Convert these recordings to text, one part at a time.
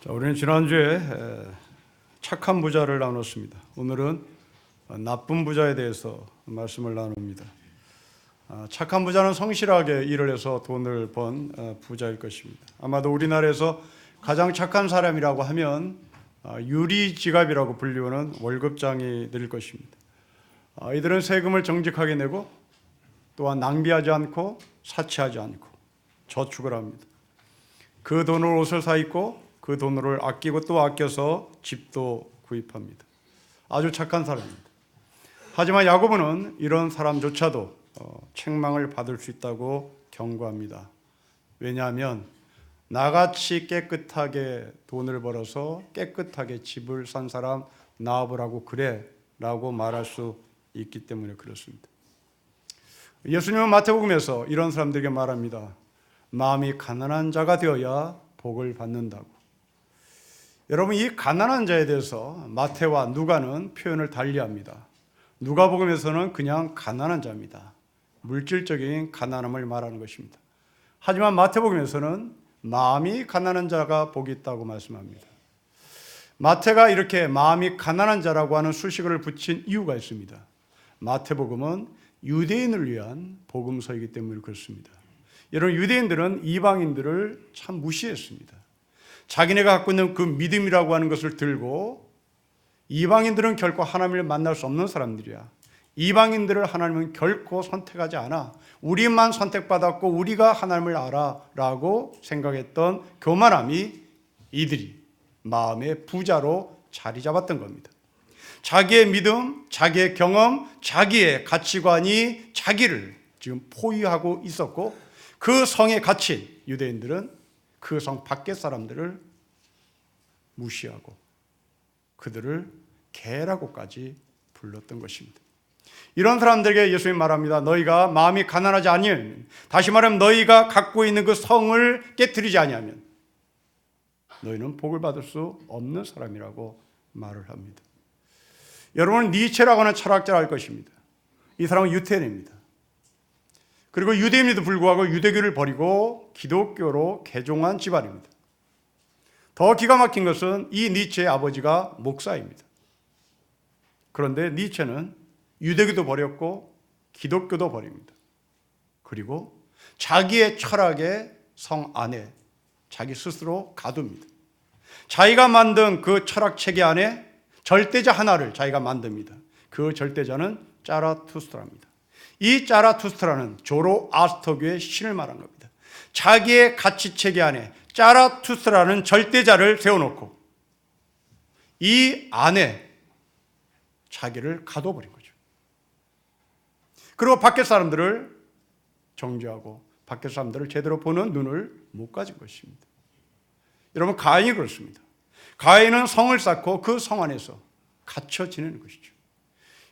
자, 우리는 지난주에 착한 부자를 나눴습니다. 오늘은 나쁜 부자에 대해서 말씀을 나눕니다. 착한 부자는 성실하게 일을 해서 돈을 번 부자일 것입니다. 아마도 우리나라에서 가장 착한 사람이라고 하면 유리지갑이라고 불리우는 월급장이 될 것입니다. 이들은 세금을 정직하게 내고 또한 낭비하지 않고 사치하지 않고 저축을 합니다. 그 돈으로 옷을 사 입고 그 돈을 아끼고 또 아껴서 집도 구입합니다. 아주 착한 사람입니다. 하지만 야고보는 이런 사람조차도 책망을 받을 수 있다고 경고합니다. 왜냐하면 나같이 깨끗하게 돈을 벌어서 깨끗하게 집을 산 사람 나와보라고 그래 라고 말할 수 있기 때문에 그렇습니다. 예수님은 마태복음에서 이런 사람들에게 말합니다. 마음이 가난한 자가 되어야 복을 받는다고. 여러분, 이 가난한 자에 대해서 마태와 누가는 표현을 달리합니다. 누가복음에서는 그냥 가난한 자입니다. 물질적인 가난함을 말하는 것입니다. 하지만 마태복음에서는 마음이 가난한 자가 복이 있다고 말씀합니다. 마태가 이렇게 마음이 가난한 자라고 하는 수식어를 붙인 이유가 있습니다. 마태복음은 유대인을 위한 복음서이기 때문에 그렇습니다. 여러분, 유대인들은 이방인들을 참 무시했습니다. 자기네가 갖고 있는 그 믿음이라고 하는 것을 들고 이방인들은 결코 하나님을 만날 수 없는 사람들이야. 이방인들을 하나님은 결코 선택하지 않아. 우리만 선택받았고 우리가 하나님을 알아 라고 생각했던 교만함이 이들이 마음의 부자로 자리 잡았던 겁니다. 자기의 믿음, 자기의 경험, 자기의 가치관이 자기를 지금 포위하고 있었고 그 성에 갇힌 유대인들은 그 성 밖의 사람들을 무시하고 그들을 개라고까지 불렀던 것입니다. 이런 사람들에게 예수님이 말합니다. 너희가 마음이 가난하지 아니하면, 다시 말하면 너희가 갖고 있는 그 성을 깨트리지 아니하면 너희는 복을 받을 수 없는 사람이라고 말을 합니다. 여러분은 니체라고 하는 철학자를 알 것입니다. 이 사람은 유태인입니다. 그리고 유대인에도 불구하고 유대교를 버리고 기독교로 개종한 집안입니다. 더 기가 막힌 것은 이 니체의 아버지가 목사입니다. 그런데 니체는 유대교도 버렸고 기독교도 버립니다. 그리고 자기의 철학의 성 안에 자기 스스로 가둡니다. 자기가 만든 그 철학 체계 안에 절대자 하나를 자기가 만듭니다. 그 절대자는 자라투스트라입니다. 이 자라투스트라는 조로아스터교의 신을 말한 겁니다. 자기의 가치체계 안에 자라투스트라는 절대자를 세워놓고 이 안에 자기를 가둬버린 거죠. 그리고 밖의 사람들을 정죄하고 밖의 사람들을 제대로 보는 눈을 못 가진 것입니다. 여러분, 가인이 그렇습니다. 가인은 성을 쌓고 그 성 안에서 갇혀 지내는 것이죠.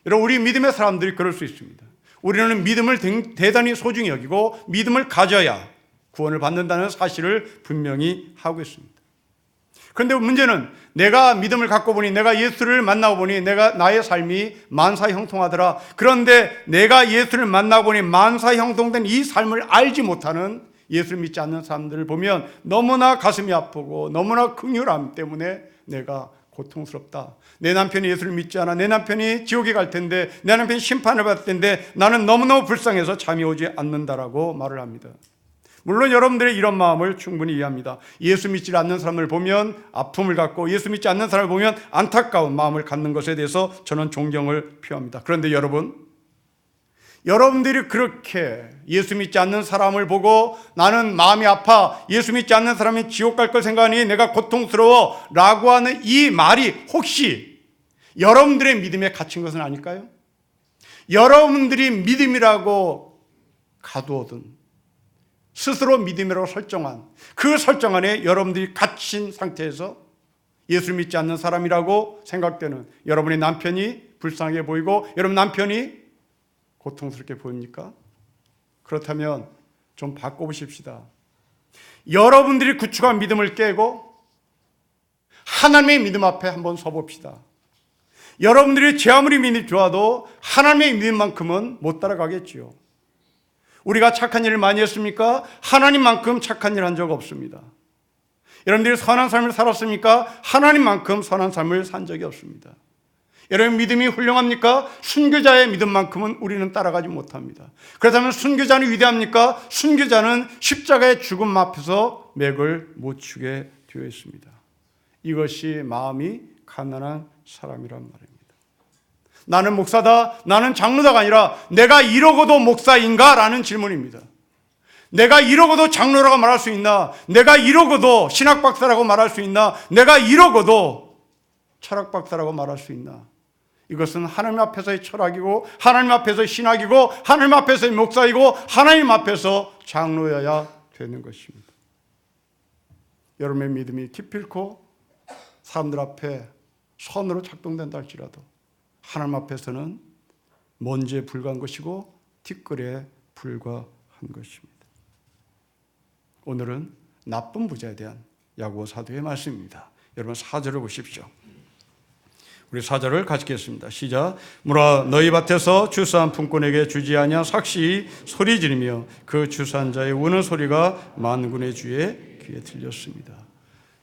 여러분, 우리 믿음의 사람들이 그럴 수 있습니다. 우리는 믿음을 대단히 소중히 여기고 믿음을 가져야 구원을 받는다는 사실을 분명히 하고 있습니다. 그런데 문제는 내가 믿음을 갖고 보니, 내가 예수를 만나고 보니 내가 나의 삶이 만사형통하더라. 그런데 내가 예수를 만나고 보니 만사형통된 이 삶을 알지 못하는, 예수를 믿지 않는 사람들을 보면 너무나 가슴이 아프고 너무나 긍휼함 때문에 내가 고통스럽다. 내 남편이 예수를 믿지 않아. 내 남편이 지옥에 갈 텐데, 내 남편이 심판을 받을 텐데 나는 너무너무 불쌍해서 잠이 오지 않는다라고 말을 합니다. 물론 여러분들의 이런 마음을 충분히 이해합니다. 예수 믿지 않는 사람을 보면 아픔을 갖고 예수 믿지 않는 사람을 보면 안타까운 마음을 갖는 것에 대해서 저는 존경을 표합니다. 그런데 여러분들이 그렇게 예수 믿지 않는 사람을 보고 나는 마음이 아파, 예수 믿지 않는 사람이 지옥 갈 걸 생각하니 내가 고통스러워 라고 하는 이 말이 혹시 여러분들의 믿음에 갇힌 것은 아닐까요? 여러분들이 믿음이라고 가두어둔, 스스로 믿음이라고 설정한 그 설정 안에 여러분들이 갇힌 상태에서 예수를 믿지 않는 사람이라고 생각되는 여러분의 남편이 불쌍하게 보이고 여러분 남편이 고통스럽게 보입니까? 그렇다면 좀 바꿔보십시다. 여러분들이 구축한 믿음을 깨고 하나님의 믿음 앞에 한번 서봅시다. 여러분들이 제 아무리 믿음이 좋아도 하나님의 믿음만큼은 못 따라가겠지요. 우리가 착한 일을 많이 했습니까? 하나님만큼 착한 일 한 적 없습니다. 여러분들이 선한 삶을 살았습니까? 하나님만큼 선한 삶을 산 적이 없습니다. 여러분 믿음이 훌륭합니까? 순교자의 믿음만큼은 우리는 따라가지 못합니다. 그렇다면 순교자는 위대합니까? 순교자는 십자가의 죽음 앞에서 맥을 못 추게 되어 있습니다. 이것이 마음이 가난한 사람이란 말입니다. 나는 목사다, 나는 장로다가 아니라 내가 이러고도 목사인가? 라는 질문입니다. 내가 이러고도 장로라고 말할 수 있나? 내가 이러고도 신학박사라고 말할 수 있나? 내가 이러고도 철학박사라고 말할 수 있나? 이것은 하나님 앞에서의 철학이고 하나님 앞에서의 신학이고 하나님 앞에서의 목사이고 하나님 앞에서 장로여야 되는 것입니다. 여러분의 믿음이 기필코 사람들 앞에 선으로 작동된다 할지라도 하나님 앞에서는 먼지에 불과한 것이고 티끌에 불과한 것입니다. 오늘은 나쁜 부자에 대한 야고보 사도의 말씀입니다. 여러분 4절을 보십시오. 우리 4절을 같이 읽겠습니다. 시작. 무라 너희 밭에서 주사한 품꾼에게 주지 아니한 삭시 소리 지르며 그 주사한 자의 우는 소리가 만군의 주의 귀에 들렸습니다.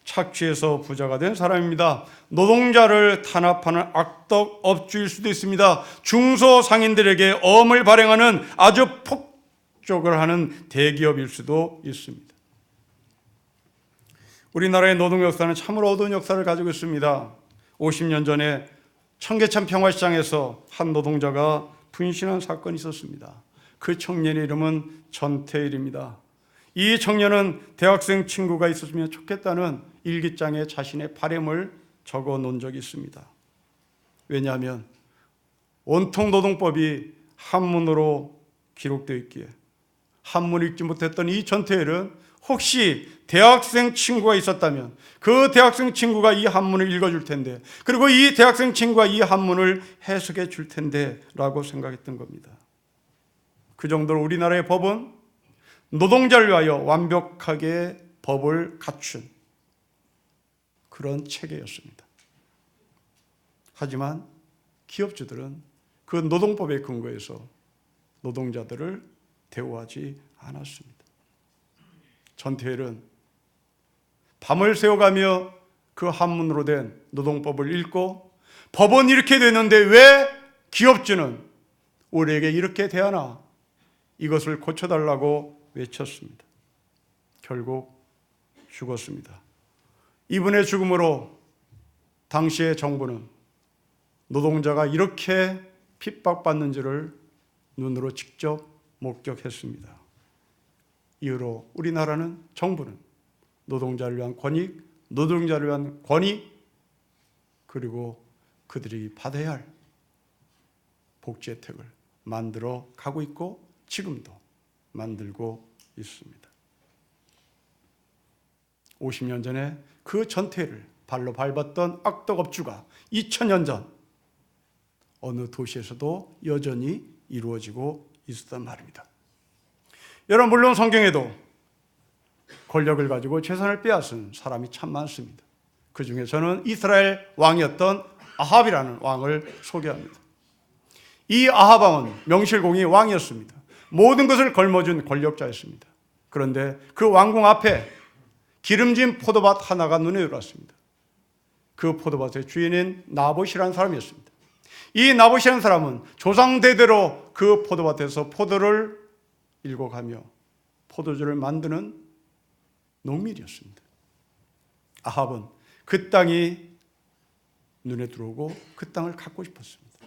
착취해서 부자가 된 사람입니다. 노동자를 탄압하는 악덕 업주일 수도 있습니다. 중소상인들에게 엄을 발행하는 아주 폭족을 하는 대기업일 수도 있습니다. 우리나라의 노동 역사는 참으로 어두운 역사를 가지고 있습니다. 50년 전에 청계천 평화시장에서 한 노동자가 분신한 사건이 있었습니다. 그 청년의 이름은 전태일입니다. 이 청년은 대학생 친구가 있었으면 좋겠다는 일기장에 자신의 바람을 적어 놓은 적이 있습니다. 왜냐하면 온통 노동법이 한문으로 기록되어 있기에 한문을 읽지 못했던 이 전태일은 혹시 대학생 친구가 있었다면 그 대학생 친구가 이 한문을 읽어줄 텐데 그리고 이 대학생 친구가 이 한문을 해석해 줄 텐데 라고 생각했던 겁니다. 그 정도로 우리나라의 법은 노동자를 위하여 완벽하게 법을 갖춘 그런 체계였습니다. 하지만 기업주들은 그 노동법에 근거해서 노동자들을 대우하지 않았습니다. 전태일은 밤을 새워가며 그 한문으로 된 노동법을 읽고 법은 이렇게 되는데 왜 기업주는 우리에게 이렇게 대하나? 이것을 고쳐달라고 외쳤습니다. 결국 죽었습니다. 이분의 죽음으로 당시의 정부는 노동자가 이렇게 핍박받는지를 눈으로 직접 목격했습니다. 이후로 우리나라는 정부는 노동자를 위한 권익, 노동자를 위한 권위, 그리고 그들이 받아야 할 복지 혜택을 만들어 가고 있고 지금도 만들고 있습니다. 50년 전에 그 전태일을 발로 밟았던 악덕업주가 2000년 전 어느 도시에서도 여전히 이루어지고 있었단 말입니다. 여러분 물론 성경에도 권력을 가지고 재산을 빼앗은 사람이 참 많습니다. 그 중에 저는 이스라엘 왕이었던 아합이라는 왕을 소개합니다. 이 아합 왕은 명실공히 왕이었습니다. 모든 것을 걸머준 권력자였습니다. 그런데 그 왕궁 앞에 기름진 포도밭 하나가 눈에 들어왔습니다. 그 포도밭의 주인인 나봇이라는 사람이었습니다. 이 나봇이라는 사람은 조상대대로 그 포도밭에서 포도를 일궈가며 포도주를 만드는 농민이었습니다. 아합은 그 땅이 눈에 들어오고 그 땅을 갖고 싶었습니다.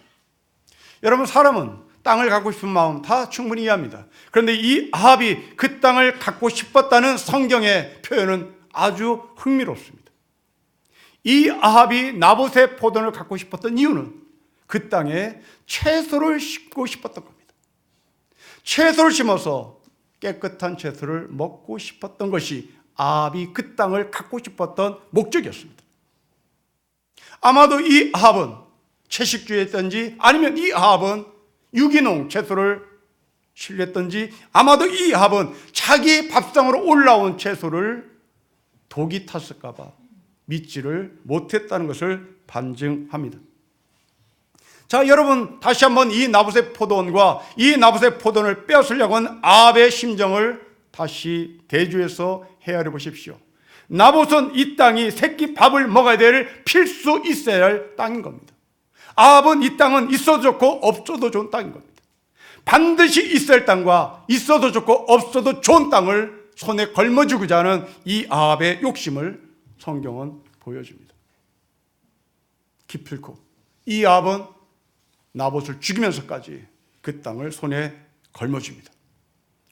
여러분 사람은 땅을 갖고 싶은 마음 다 충분히 이해합니다. 그런데 이 아합이 그 땅을 갖고 싶었다는 성경의 표현은 아주 흥미롭습니다. 이 아합이 나봇의 포도를 갖고 싶었던 이유는 그 땅에 채소를 심고 싶었던 겁니다. 채소를 심어서 깨끗한 채소를 먹고 싶었던 것이 아합이 그 땅을 갖고 싶었던 목적이었습니다. 아마도 이 아합은 채식주의였던지 아니면 이 아합은 유기농 채소를 신뢰했던지 아마도 이 아합은 자기 밥상으로 올라온 채소를 독이 탔을까 봐 믿지를 못했다는 것을 반증합니다. 자, 여러분 다시 한번 이 나봇의 포도원과 이 나봇의 포도원을 빼앗으려고 한 아합의 심정을 다시 대조해서 헤아려 보십시오. 나봇은 이 땅이 새끼 밥을 먹어야 될 필수 있어야 할 땅인 겁니다. 아합은 이 땅은 있어도 좋고 없어도 좋은 땅인 겁니다. 반드시 있어야 할 땅과 있어도 좋고 없어도 좋은 땅을 손에 걸머쥐고자 하는 이 아합의 욕심을 성경은 보여줍니다. 기필코 이 아합은 나봇을 죽이면서까지 그 땅을 손에 걸머줍니다.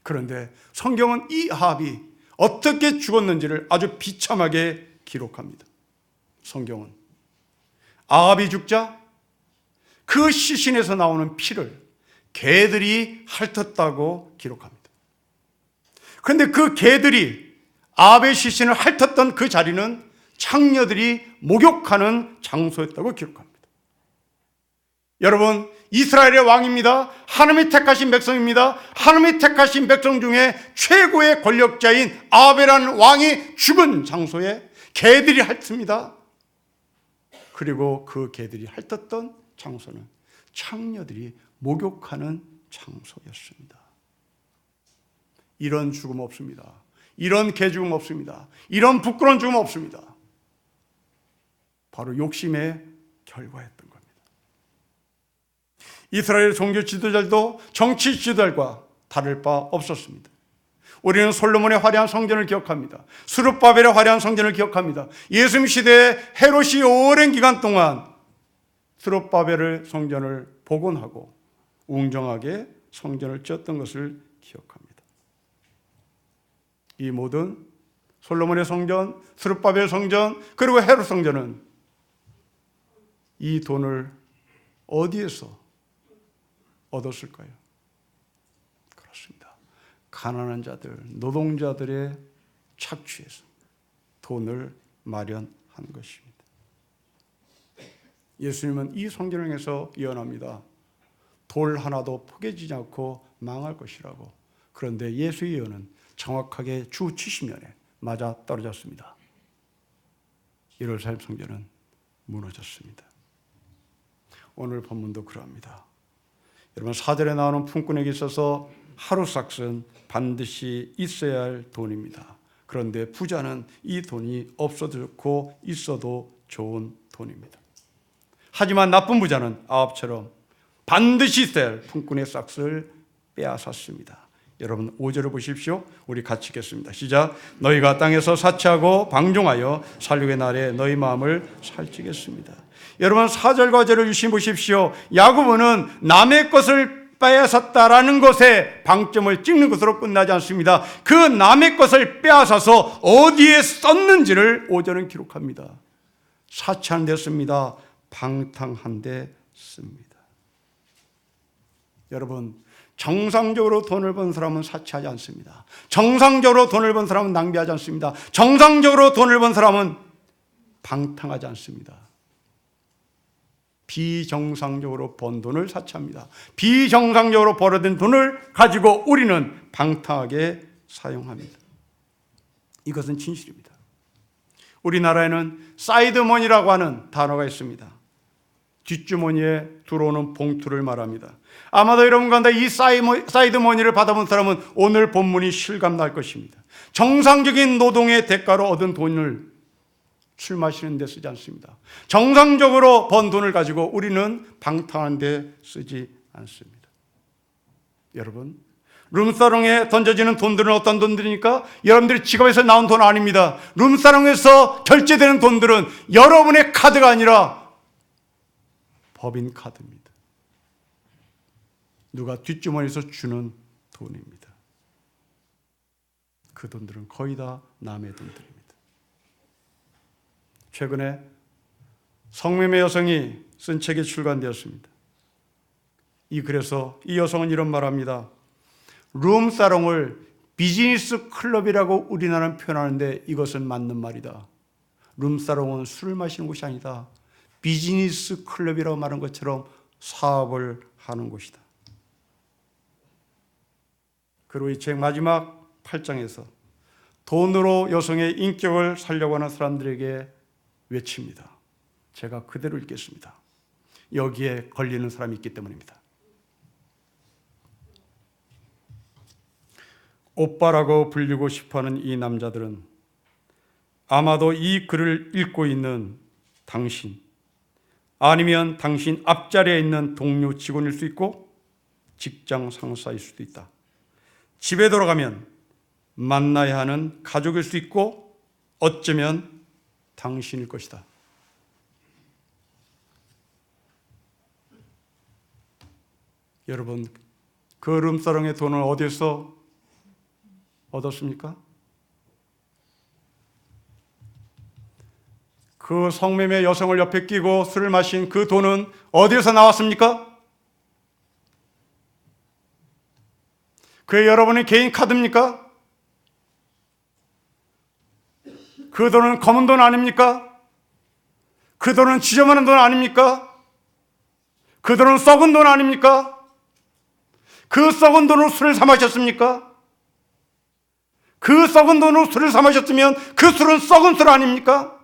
그런데 성경은 이 아합이 어떻게 죽었는지를 아주 비참하게 기록합니다. 성경은 아합이 죽자 그 시신에서 나오는 피를 개들이 핥았다고 기록합니다. 그런데 그 개들이 아합의 시신을 핥았던 그 자리는 창녀들이 목욕하는 장소였다고 기록합니다. 여러분, 이스라엘의 왕입니다. 하나님이 택하신 백성입니다. 하나님이 택하신 백성 중에 최고의 권력자인 아합이라는 왕이 죽은 장소에 개들이 핥습니다. 그리고 그 개들이 핥았던 장소는 창녀들이 목욕하는 장소였습니다. 이런 죽음 없습니다. 이런 개 죽음 없습니다. 이런 부끄러운 죽음 없습니다. 바로 욕심의 결과였던 겁니다. 이스라엘 종교 지도자들도 정치 지도자들과 다를 바 없었습니다. 우리는 솔로몬의 화려한 성전을 기억합니다. 스룹바벨의 화려한 성전을 기억합니다. 예수님 시대에 헤롯이 오랜 기간 동안 스룹바벨의 성전을 복원하고 웅정하게 성전을 지었던 것을 기억합니다. 이 모든 솔로몬의 성전, 스룹바벨 성전, 그리고 헤롯 성전은 이 돈을 어디에서 얻었을까요? 그렇습니다. 가난한 자들, 노동자들의 착취에서 돈을 마련한 것입니다. 예수님은 이 성전을 향해서 예언합니다. 돌 하나도 포개지지 않고 망할 것이라고. 그런데 예수의 예언은 정확하게 주 70년에 맞아 떨어졌습니다. 예루살렘 성전은 무너졌습니다. 오늘 본문도 그러합니다. 여러분, 4절에 나오는 품꾼에게 있어서 하루삭은 반드시 있어야 할 돈입니다. 그런데 부자는 이 돈이 없어도 좋고 있어도 좋은 돈입니다. 하지만 나쁜 부자는 아합처럼 반드시 있어야 할 품꾼의 삭을 빼앗았습니다. 여러분 5절을 보십시오. 우리 같이 읽겠습니다. 시작. 너희가 땅에서 사치하고 방종하여 살육의 날에 너희 마음을 살찌겠습니다. 여러분 4절과 5절을 유심히 보십시오. 야고보는 남의 것을 빼앗았다라는 것에 방점을 찍는 것으로 끝나지 않습니다. 그 남의 것을 빼앗아서 어디에 썼는지를 5절은 기록합니다. 사치한 데 씁니다. 방탕한 데 씁니다. 여러분, 정상적으로 돈을 번 사람은 사치하지 않습니다. 정상적으로 돈을 번 사람은 낭비하지 않습니다. 정상적으로 돈을 번 사람은 방탕하지 않습니다. 비정상적으로 번 돈을 사치합니다. 비정상적으로 벌어든 돈을 가지고 우리는 방탕하게 사용합니다. 이것은 진실입니다. 우리나라에는 사이드머니라고 하는 단어가 있습니다. 뒷주머니에 들어오는 봉투를 말합니다. 아마도 여러분 가운데 이 사이드머니를 받아본 사람은 오늘 본문이 실감날 것입니다. 정상적인 노동의 대가로 얻은 돈을 술 마시는 데 쓰지 않습니다. 정상적으로 번 돈을 가지고 우리는 방탕한 데 쓰지 않습니다. 여러분, 룸사롱에 던져지는 돈들은 어떤 돈들입니까? 여러분들이 지갑에서 나온 돈 아닙니다. 룸사롱에서 결제되는 돈들은 여러분의 카드가 아니라 법인 카드입니다. 누가 뒷주머니에서 주는 돈입니다. 그 돈들은 거의 다 남의 돈들입니다. 최근에 성매매 여성이 쓴 책이 출간되었습니다. 이 글에서 이 여성은 이런 말합니다. 룸사롱을 비즈니스 클럽이라고 우리나라는 표현하는데 이것은 맞는 말이다. 룸사롱은 술을 마시는 곳이 아니다. 비즈니스 클럽이라고 말한 것처럼 사업을 하는 곳이다. 그리고 이 책 마지막 8장에서 돈으로 여성의 인격을 살려고 하는 사람들에게 외칩니다. 제가 그대로 읽겠습니다. 여기에 걸리는 사람이 있기 때문입니다. 오빠라고 불리고 싶어하는 이 남자들은 아마도 이 글을 읽고 있는 당신, 아니면 당신 앞자리에 있는 동료 직원일 수 있고 직장 상사일 수도 있다. 집에 돌아가면 만나야 하는 가족일 수 있고 어쩌면 당신일 것이다. 여러분, 그 룸사롱의 돈을 어디서 얻었습니까? 그 성매매 여성을 옆에 끼고 술을 마신 그 돈은 어디에서 나왔습니까? 그게 여러분의 개인 카드입니까? 그 돈은 검은 돈 아닙니까? 그 돈은 지저분한 돈 아닙니까? 그 돈은 썩은 돈 아닙니까? 그 썩은 돈으로 술을 사 마셨습니까? 그 썩은 돈으로 술을 사 마셨으면 그 술은 썩은 술 아닙니까?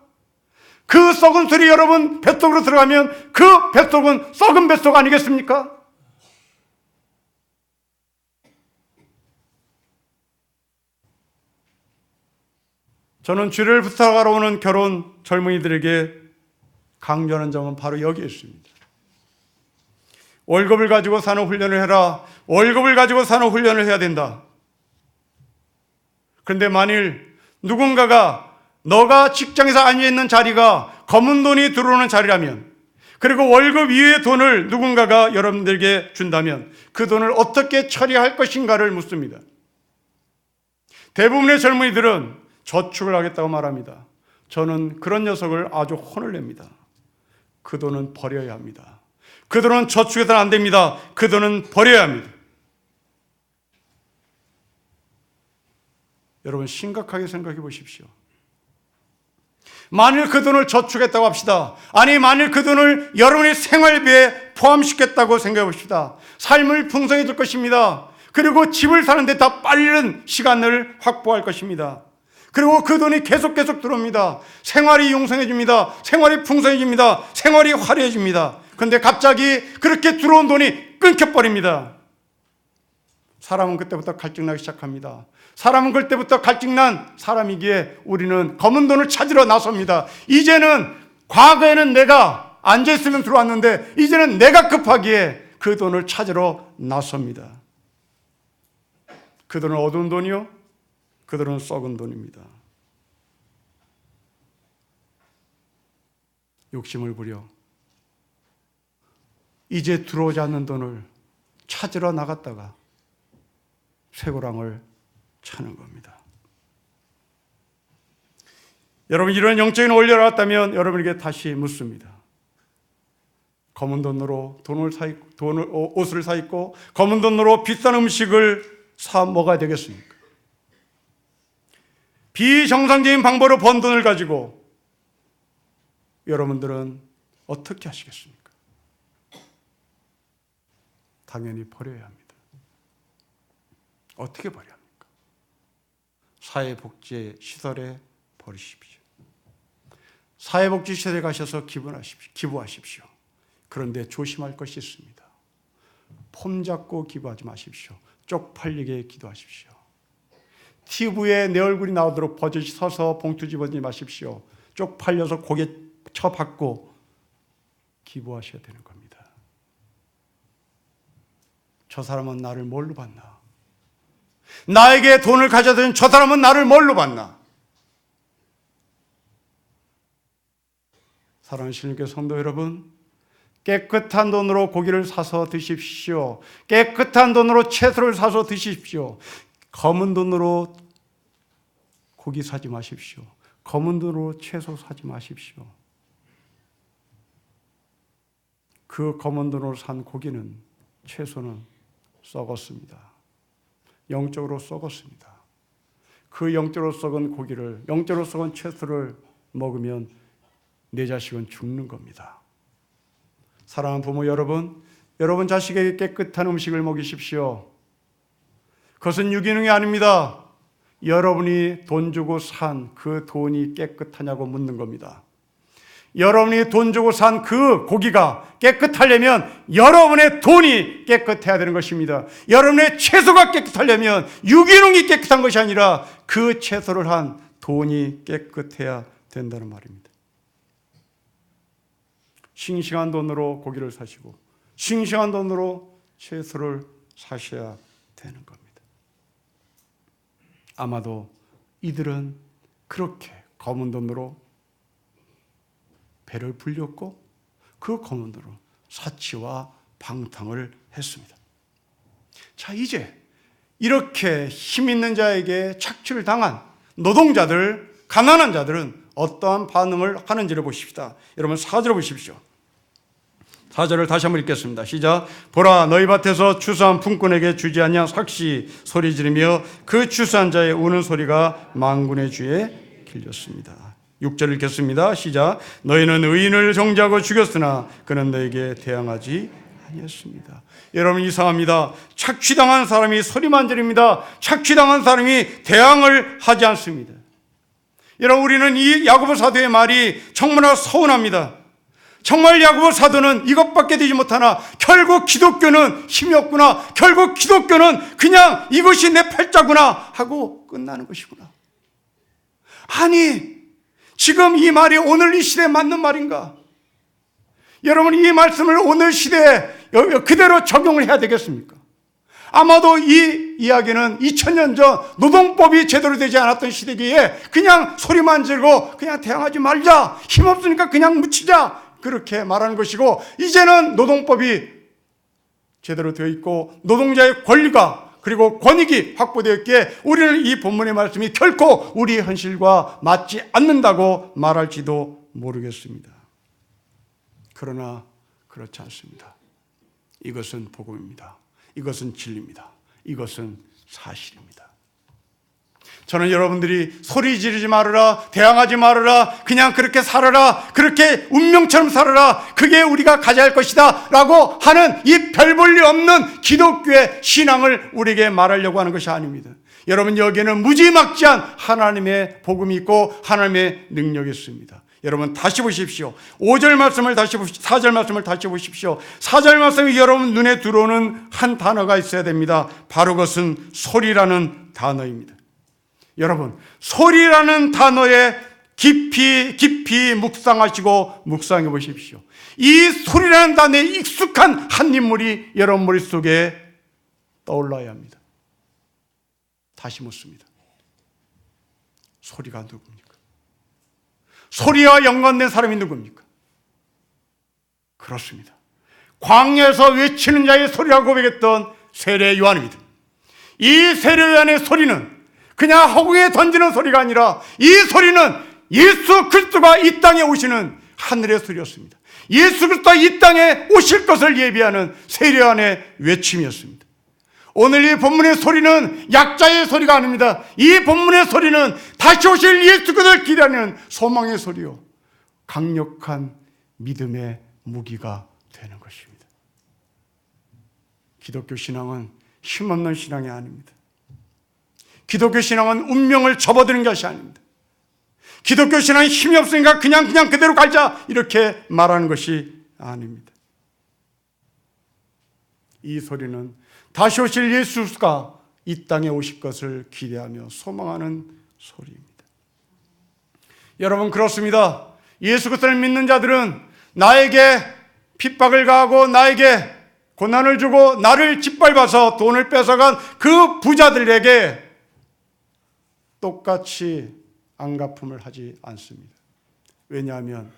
그 썩은 술이 여러분 뱃속으로 들어가면 그 뱃속은 썩은 뱃속 아니겠습니까? 저는 주를 부탁하러 오는 결혼 젊은이들에게 강조하는 점은 바로 여기에 있습니다. 월급을 가지고 사는 훈련을 해라. 월급을 가지고 사는 훈련을 해야 된다. 그런데 만일 누군가가 너가 직장에서 앉아있는 자리가 검은 돈이 들어오는 자리라면, 그리고 월급 이외의 돈을 누군가가 여러분들에게 준다면 그 돈을 어떻게 처리할 것인가를 묻습니다. 대부분의 젊은이들은 저축을 하겠다고 말합니다. 저는 그런 녀석을 아주 혼을 냅니다. 그 돈은 버려야 합니다. 그 돈은 저축해서는 안 됩니다. 그 돈은 버려야 합니다. 여러분, 심각하게 생각해 보십시오. 만일 그 돈을 저축했다고 합시다. 아니, 만일 그 돈을 여러분의 생활비에 포함시켰다고 생각해 봅시다. 삶을 풍성해질 것입니다. 그리고 집을 사는데 더 빠른 시간을 확보할 것입니다. 그리고 그 돈이 계속 들어옵니다. 생활이 융성해집니다. 생활이 풍성해집니다. 생활이 화려해집니다. 그런데 갑자기 그렇게 들어온 돈이 끊겨버립니다. 사람은 그때부터 갈증나기 시작합니다. 사람은 그때부터 갈증난 사람이기에 우리는 검은 돈을 찾으러 나섭니다. 이제는, 과거에는 내가 앉아있으면 들어왔는데 이제는 내가 급하기에 그 돈을 찾으러 나섭니다. 그 돈은 어두운 돈이요? 그 돈은 썩은 돈입니다. 욕심을 부려 이제 들어오지 않는 돈을 찾으러 나갔다가 쇠고랑을 차는 겁니다. 여러분, 이런 영적인 원리를 알았다면 여러분에게 다시 묻습니다. 검은 돈으로 옷을 사 입고 검은 돈으로 비싼 음식을 사 먹어야 되겠습니까? 비정상적인 방법으로 번 돈을 가지고 여러분들은 어떻게 하시겠습니까? 당연히 버려야 합니다. 어떻게 버려야 합니까? 사회복지 시설에 버리십시오. 사회복지 시설에 가셔서 기부하십시오. 그런데 조심할 것이 있습니다. 폼 잡고 기부하지 마십시오. 쪽팔리게 기도하십시오. TV에 내 얼굴이 나오도록 버젓이 서서 봉투 집어들지 마십시오. 쪽팔려서 고개 쳐박고 기부하셔야 되는 겁니다. 저 사람은 나를 뭘로 봤나? 나에게 돈을 가져다 저 사람은 나를 뭘로 봤나? 사랑하는 신님께 성도 여러분, 깨끗한 돈으로 고기를 사서 드십시오. 깨끗한 돈으로 채소를 사서 드십시오. 검은 돈으로 고기 사지 마십시오. 검은 돈으로 채소 사지 마십시오. 그 검은 돈으로 산 고기는, 채소는 썩었습니다. 영적으로 썩었습니다. 그 영적으로 썩은 고기를, 영적으로 썩은 채소를 먹으면 내 자식은 죽는 겁니다. 사랑하는 부모 여러분, 여러분 자식에게 깨끗한 음식을 먹이십시오. 그것은 유기농이 아닙니다. 여러분이 돈 주고 산 그 돈이 깨끗하냐고 묻는 겁니다. 여러분이 돈 주고 산 그 고기가 깨끗하려면 여러분의 돈이 깨끗해야 되는 것입니다. 여러분의 채소가 깨끗하려면 유기농이 깨끗한 것이 아니라 그 채소를 한 돈이 깨끗해야 된다는 말입니다. 싱싱한 돈으로 고기를 사시고 싱싱한 돈으로 채소를 사셔야 되는 겁니다. 아마도 이들은 그렇게 검은 돈으로 배를 불렸고 그 검은 돈으로 사치와 방탕을 했습니다. 자, 이제 이렇게 힘 있는 자에게 착취를 당한 노동자들, 가난한 자들은 어떠한 반응을 하는지를 보십시다. 여러분 4절을 보십시오. 4절을 다시 한번 읽겠습니다. 시작. 보라, 너희 밭에서 추수한 품꾼에게 주지 아니한 삭시 소리 지르며 그 추수한 자의 우는 소리가 만군의 주에 길렸습니다. 6절 읽겠습니다. 시작. 너희는 의인을 정죄하고 죽였으나 그는 너에게 대항하지 아니었습니다. 여러분, 이상합니다. 착취당한 사람이 소리만 지릅니다. 착취당한 사람이 대항을 하지 않습니다. 여러분, 우리는 이 야고보 사도의 말이 정말 서운합니다. 정말 야고보 사도는 이것밖에 되지 못하나 결국 기독교는 힘이 없구나, 결국 기독교는 그냥 이것이 내 팔자구나 하고 끝나는 것이구나. 아니, 지금 이 말이 오늘 이 시대에 맞는 말인가? 여러분, 이 말씀을 오늘 시대에 그대로 적용을 해야 되겠습니까? 아마도 이 이야기는 2000년 전 노동법이 제대로 되지 않았던 시대기에 그냥 소리만 지르고 그냥 대항하지 말자, 힘없으니까 그냥 묻히자, 그렇게 말하는 것이고, 이제는 노동법이 제대로 되어 있고 노동자의 권리가 그리고 권익이 확보되었기에 우리는 이 본문의 말씀이 결코 우리의 현실과 맞지 않는다고 말할지도 모르겠습니다. 그러나 그렇지 않습니다. 이것은 복음입니다. 이것은 진리입니다. 이것은 사실입니다. 저는 여러분들이 소리 지르지 말아라, 대항하지 말아라, 그냥 그렇게 살아라, 그렇게 운명처럼 살아라, 그게 우리가 가져야 할 것이다 라고 하는 이 별 볼 일 없는 기독교의 신앙을 우리에게 말하려고 하는 것이 아닙니다. 여러분, 여기에는 무지막지한 하나님의 복음이 있고 하나님의 능력이 있습니다. 여러분, 다시 보십시오. 5절 말씀을 다시 보십시오. 4절 말씀을 다시 보십시오. 4절 말씀이 여러분 눈에 들어오는 한 단어가 있어야 됩니다. 바로 그것은 소리라는 단어입니다. 여러분, 소리라는 단어에 깊이 묵상하시고 묵상해 보십시오. 이 소리라는 단어에 익숙한 한 인물이 여러분 머릿속에 떠올라야 합니다. 다시 묻습니다. 소리가 누굽니까? 소리와 연관된 사람이 누굽니까? 그렇습니다. 광야에서 외치는 자의 소리라고 고백했던 세례 요한입니다. 이 세례 요한의 소리는 그냥 허공에 던지는 소리가 아니라 이 소리는 예수 그리스도가 이 땅에 오시는 하늘의 소리였습니다. 예수 그리스도가 이 땅에 오실 것을 예비하는 세례 요한의 외침이었습니다. 오늘 이 본문의 소리는 약자의 소리가 아닙니다. 이 본문의 소리는 다시 오실 예수 그리스도를 기다리는 소망의 소리요, 강력한 믿음의 무기가 되는 것입니다. 기독교 신앙은 힘없는 신앙이 아닙니다. 기독교 신앙은 운명을 접어드는 것이 아닙니다. 기독교 신앙이 힘이 없으니까 그냥 그대로 갈자 이렇게 말하는 것이 아닙니다. 이 소리는 다시 오실 예수가 이 땅에 오실 것을 기대하며 소망하는 소리입니다. 여러분, 그렇습니다. 예수 그리스도를 믿는 자들은 나에게 핍박을 가하고 나에게 고난을 주고 나를 짓밟아서 돈을 뺏어간 그 부자들에게 똑같이 안갚음을 하지 않습니다. 왜냐하면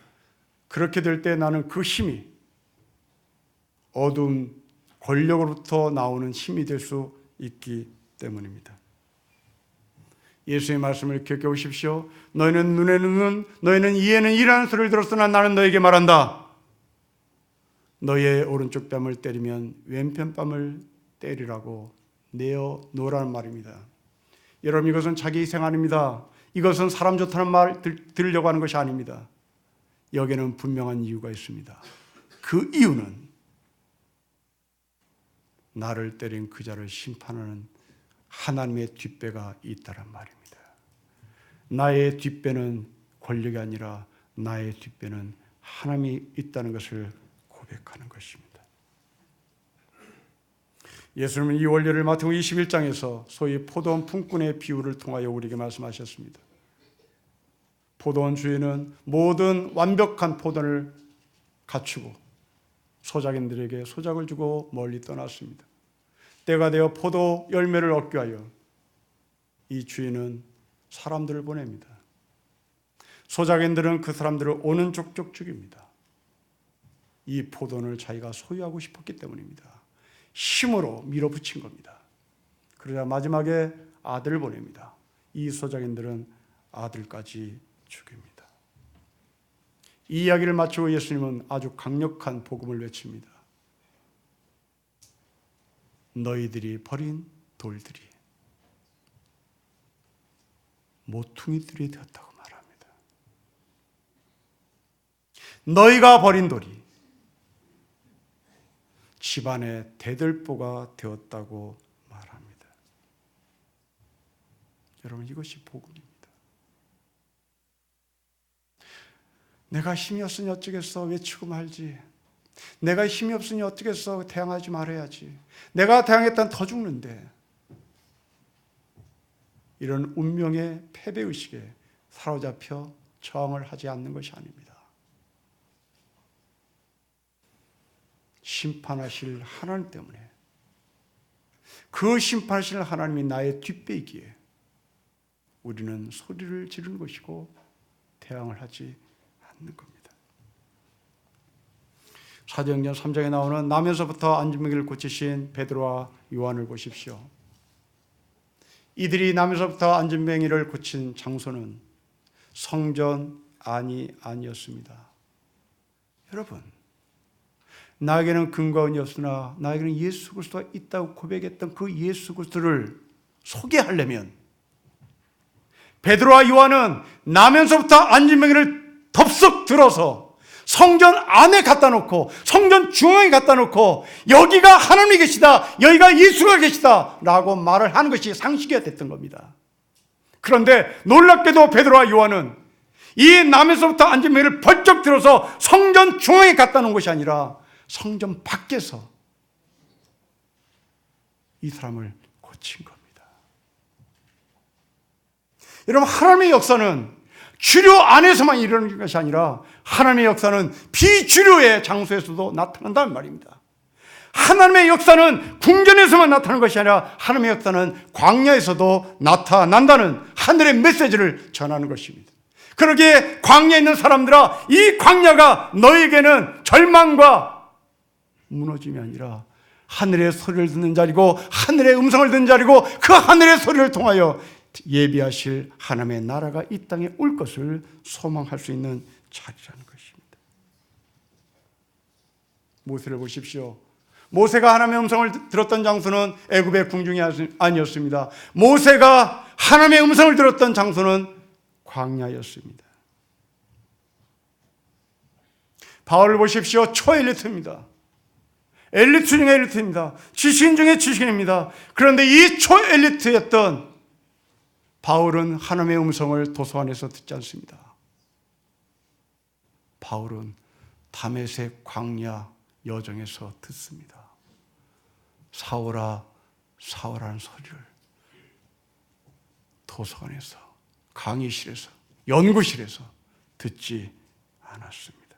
그렇게 될 때 나는 그 힘이 어두운 권력으로부터 나오는 힘이 될 수 있기 때문입니다. 예수의 말씀을 기억해 보십시오. 너희는 눈에는 눈, 너희는 이에는 이라는 소리를 들었으나 나는 너에게 말한다. 너희의 오른쪽 뺨을 때리면 왼편 뺨을 때리라고 내어 놓으라는 말입니다. 여러분, 이것은 자기 희생 아닙니다. 이것은 사람 좋다는 말 들으려고 하는 것이 아닙니다. 여기에는 분명한 이유가 있습니다. 그 이유는 나를 때린 그 자를 심판하는 하나님의 뒷배가 있다는 말입니다. 나의 뒷배는 권력이 아니라 나의 뒷배는 하나님이 있다는 것을 고백하는 것입니다. 예수님은 이 원리를 마태복음 21장에서 소위 포도원 품꾼의 비유를 통하여 우리에게 말씀하셨습니다. 포도원 주인은 모든 완벽한 포도를 갖추고 소작인들에게 소작을 주고 멀리 떠났습니다. 때가 되어 포도 열매를 얻기 위하여 이 주인은 사람들을 보냅니다. 소작인들은 그 사람들을 오는 족족 죽입니다. 이 포도원을 자기가 소유하고 싶었기 때문입니다. 힘으로 밀어붙인 겁니다. 그러자 마지막에 아들을 보냅니다. 이 소작인들은 아들까지 죽입니다. 이 이야기를 마치고 예수님은 아주 강력한 복음을 외칩니다. 너희들이 버린 돌들이 모퉁이들이 되었다고 말합니다. 너희가 버린 돌이 집안의 대들보가 되었다고 말합니다. 여러분, 이것이 복음입니다. 내가 힘이 없으니 어쩌겠어 외치고 말지. 내가 힘이 없으니 어쩌겠어 대항하지 말아야지. 내가 대항했다면 더 죽는데. 이런 운명의 패배의식에 사로잡혀 저항을 하지 않는 것이 아닙니다. 심판하실 하나님 때문에, 그 심판하실 하나님이 나의 뒷배기에 우리는 소리를 지르는 것이고 대항을 하지 않는 겁니다. 사도행전 3장에 나오는 나면서부터 안진뱅이를 고치신 베드로와 요한을 보십시오. 이들이 나면서부터 안진뱅이를 고친 장소는 성전 안이 아니었습니다. 여러분, 나에게는 근거가 없으나 나에게는 예수 그리스도가 있다고 고백했던 그 예수 그리스도를 소개하려면 베드로와 요한은 나면서부터 안진뱅이를 덥석 들어서 성전 안에 갖다 놓고 성전 중앙에 갖다 놓고 여기가 하나님이 계시다, 여기가 예수가 계시다 라고 말을 하는 것이 상식이 됐던 겁니다. 그런데 놀랍게도 베드로와 요한은 이 남에서부터 안진뱅이를 벌쩍 들어서 성전 중앙에 갖다 놓은 것이 아니라 성전 밖에서 이 사람을 고친 겁니다. 여러분, 하나님의 역사는 주류 안에서만 이루어지는 것이 아니라 하나님의 역사는 비주류의 장소에서도 나타난다는 말입니다. 하나님의 역사는 궁전에서만 나타나는 것이 아니라 하나님의 역사는 광야에서도 나타난다는 하늘의 메시지를 전하는 것입니다. 그러기에 광야에 있는 사람들아, 이 광야가 너에게는 절망과 무너짐이 아니라 하늘의 소리를 듣는 자리고 하늘의 음성을 듣는 자리고 그 하늘의 소리를 통하여 예비하실 하나님의 나라가 이 땅에 올 것을 소망할 수 있는 자리라는 것입니다. 모세를 보십시오. 모세가 하나님의 음성을 들었던 장소는 애굽의 궁중이 아니었습니다. 모세가 하나님의 음성을 들었던 장소는 광야였습니다. 바울을 보십시오. 초엘리트입니다. 엘리트 중에 엘리트입니다. 지신 중에 지신입니다. 그런데 이 초엘리트였던 바울은 하나님의 음성을 도서관에서 듣지 않습니다. 바울은 다메섹 광야 여정에서 듣습니다. 사울아, 사울아라는 소리를 도서관에서, 강의실에서, 연구실에서 듣지 않았습니다.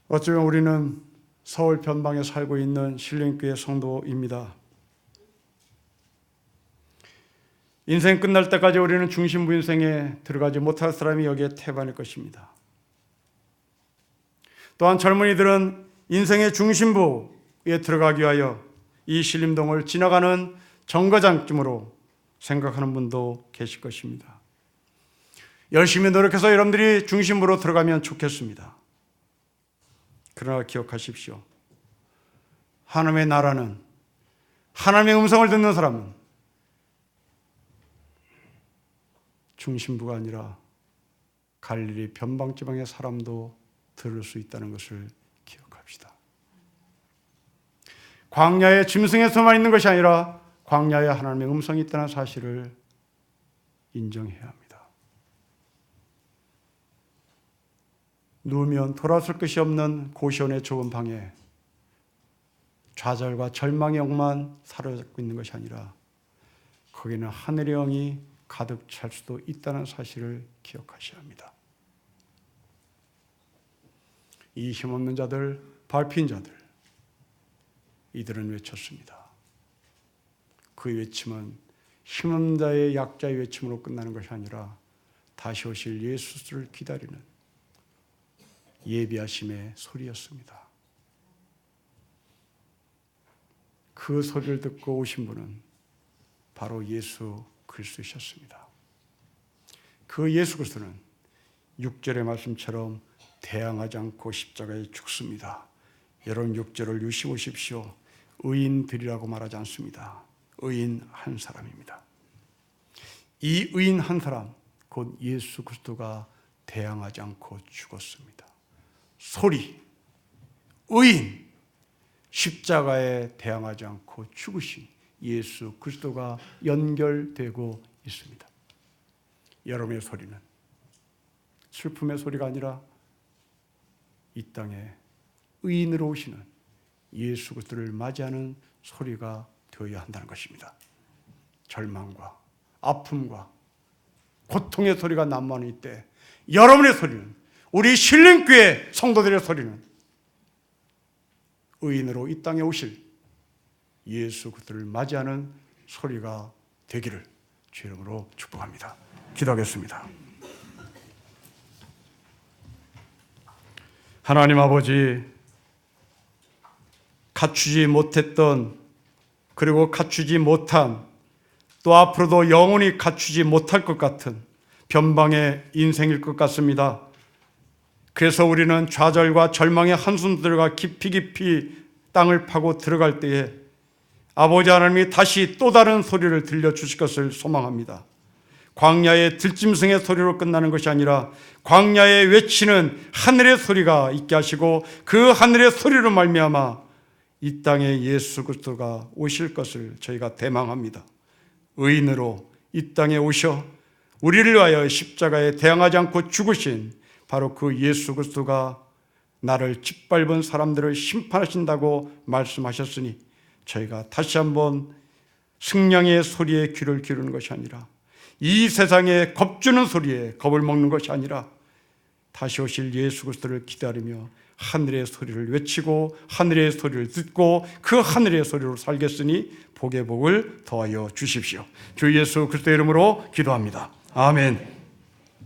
어쩌면 우리는 서울 변방에 살고 있는 신령교회 성도입니다. 인생 끝날 때까지 우리는 중심부 인생에 들어가지 못할 사람이 여기에 태반일 것입니다. 또한 젊은이들은 인생의 중심부에 들어가기 위하여 이 신림동을 지나가는 정거장쯤으로 생각하는 분도 계실 것입니다. 열심히 노력해서 여러분들이 중심부로 들어가면 좋겠습니다. 그러나 기억하십시오. 하나님의 나라는, 하나님의 음성을 듣는 사람은 중심부가 아니라 갈릴리 변방지방의 사람도 들을 수 있다는 것을 기억합시다. 광야의 짐승에서만 있는 것이 아니라 광야에 하나님의 음성이 있다는 사실을 인정해야 합니다. 누우면 돌아설 것이 없는 고시원의 좁은 방에 좌절과 절망의 영만 사로잡고 있는 것이 아니라 거기는 하늘의 영이 가득 찰 수도 있다는 사실을 기억하셔야 합니다. 이 힘없는 자들, 밟힌 자들, 이들은 외쳤습니다. 그 외침은 힘없는 자의 약자의 외침으로 끝나는 것이 아니라 다시 오실 예수를 기다리는 예비하심의 소리였습니다. 그 소리를 듣고 오신 분은 바로 예수 그리스도이셨습니다. 그 예수 그리스도는 6절의 말씀처럼 대항하지 않고 십자가에 죽습니다. 여러분 6절을 유심보십시오. 의인들이라고 말하지 않습니다. 의인 한 사람입니다. 이 의인 한 사람, 곧 예수 그리스도가 대항하지 않고 죽었습니다. 소리, 의인, 십자가에 대항하지 않고 죽으신 예수 그리스도가 연결되고 있습니다. 여러분의 소리는 슬픔의 소리가 아니라 이 땅에 의인으로 오시는 예수 그리스도를 맞이하는 소리가 되어야 한다는 것입니다. 절망과 아픔과 고통의 소리가 난무하는 이때 여러분의 소리는, 우리 신림교회 성도들의 소리는 의인으로 이 땅에 오실 예수 그리스도를 맞이하는 소리가 되기를 주 이름으로 축복합니다. 기도하겠습니다. 하나님 아버지, 갖추지 못했던, 그리고 갖추지 못한, 또 앞으로도 영원히 갖추지 못할 것 같은 변방의 인생일 것 같습니다. 그래서 우리는 좌절과 절망의 한숨들과 깊이 땅을 파고 들어갈 때에 아버지 하나님이 다시 또 다른 소리를 들려주실 것을 소망합니다. 광야의 들짐승의 소리로 끝나는 것이 아니라 광야에 외치는 하늘의 소리가 있게 하시고 그 하늘의 소리로 말미암아 이 땅에 예수 그리스도가 오실 것을 저희가 대망합니다. 의인으로 이 땅에 오셔 우리를 위하여 십자가에 대항하지 않고 죽으신 바로 그 예수 그리스도가 나를 짓밟은 사람들을 심판하신다고 말씀하셨으니 저희가 다시 한번 승량의 소리에 귀를 기울이는 것이 아니라 이 세상에 겁주는 소리에 겁을 먹는 것이 아니라 다시 오실 예수 그리스도를 기다리며 하늘의 소리를 외치고 하늘의 소리를 듣고 그 하늘의 소리로 살겠으니 복의 복을 더하여 주십시오. 주 예수 그리스도의 이름으로 기도합니다. 아멘.